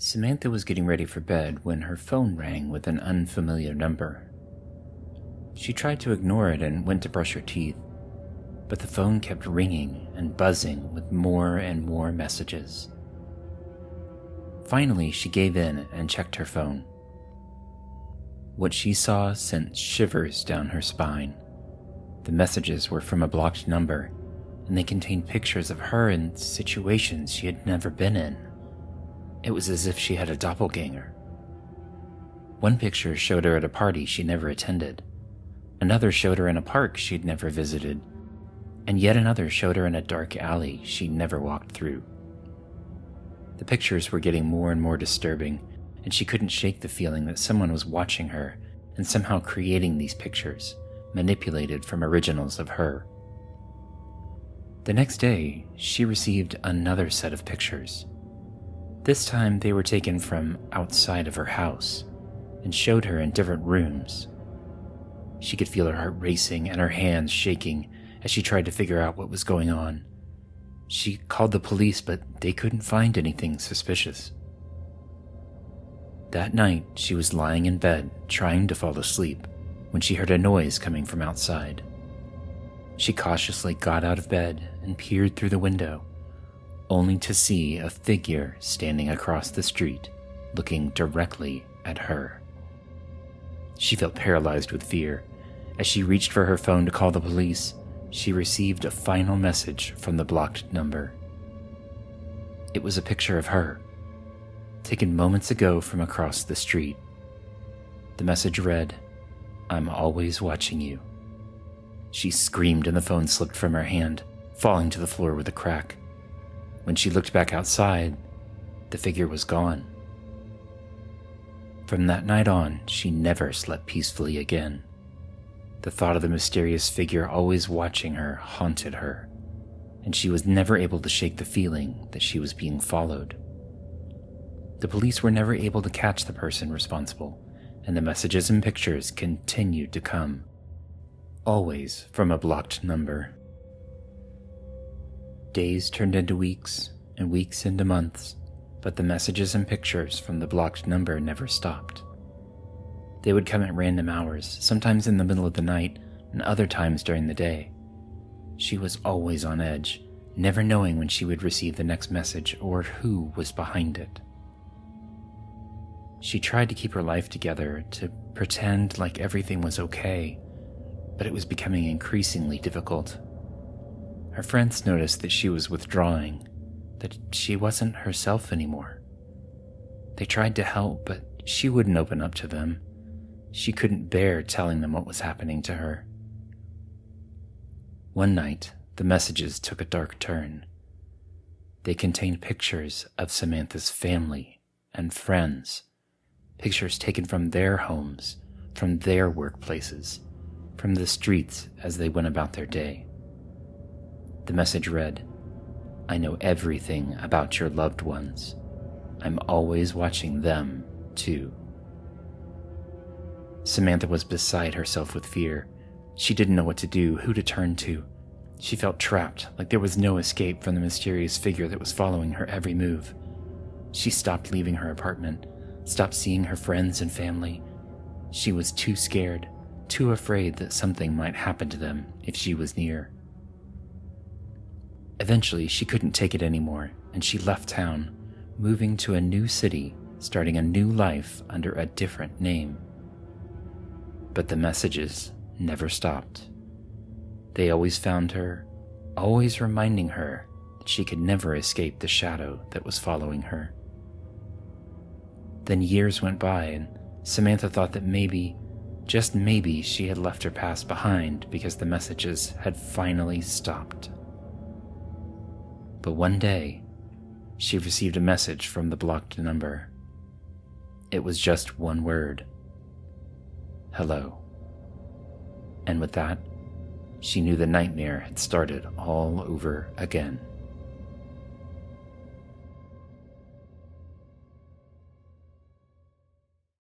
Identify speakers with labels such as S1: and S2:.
S1: Samantha was getting ready for bed when her phone rang with an unfamiliar number. She tried to ignore it and went to brush her teeth, but the phone kept ringing and buzzing with more and more messages. Finally, she gave in and checked her phone. What she saw sent shivers down her spine. The messages were from a blocked number, and they contained pictures of her in situations she had never been in. It was as if she had a doppelganger. One picture showed her at a party she never attended. Another showed her in a park she'd never visited. And yet another showed her in a dark alley she'd never walked through. The pictures were getting more and more disturbing, and she couldn't shake the feeling that someone was watching her and somehow creating these pictures, manipulated from originals of her. The next day, she received another set of pictures. This time they were taken from outside of her house and showed her in different rooms. She could feel her heart racing and her hands shaking as she tried to figure out what was going on. She called the police, but they couldn't find anything suspicious. That night, she was lying in bed trying to fall asleep when she heard a noise coming from outside. She cautiously got out of bed and peered through the window, only to see a figure standing across the street, looking directly at her. She felt paralyzed with fear. As she reached for her phone to call the police, she received a final message from the blocked number. It was a picture of her, taken moments ago from across the street. The message read, "I'm always watching you." She screamed and the phone slipped from her hand, falling to the floor with a crack. When she looked back outside, the figure was gone. From that night on, she never slept peacefully again. The thought of the mysterious figure always watching her haunted her, and she was never able to shake the feeling that she was being followed. The police were never able to catch the person responsible, and the messages and pictures continued to come, always from a blocked number. Days turned into weeks, and weeks into months, but the messages and pictures from the blocked number never stopped. They would come at random hours, sometimes in the middle of the night, and other times during the day. She was always on edge, never knowing when she would receive the next message or who was behind it. She tried to keep her life together, to pretend like everything was okay, but it was becoming increasingly difficult. Her friends noticed that she was withdrawing, that she wasn't herself anymore. They tried to help, but she wouldn't open up to them. She couldn't bear telling them what was happening to her. One night, the messages took a dark turn. They contained pictures of Samantha's family and friends, pictures taken from their homes, from their workplaces, from the streets as they went about their day. The message read, "I know everything about your loved ones. I'm always watching them, too." Samantha was beside herself with fear. She didn't know what to do, who to turn to. She felt trapped, like there was no escape from the mysterious figure that was following her every move. She stopped leaving her apartment, stopped seeing her friends and family. She was too scared, too afraid that something might happen to them if she was near. Eventually, she couldn't take it anymore, and she left town, moving to a new city, starting a new life under a different name. But the messages never stopped. They always found her, always reminding her that she could never escape the shadow that was following her. Then years went by, and Samantha thought that maybe, just maybe, she had left her past behind because the messages had finally stopped. But one day, she received a message from the blocked number. It was just one word: hello. And with that, she knew the nightmare had started all over again.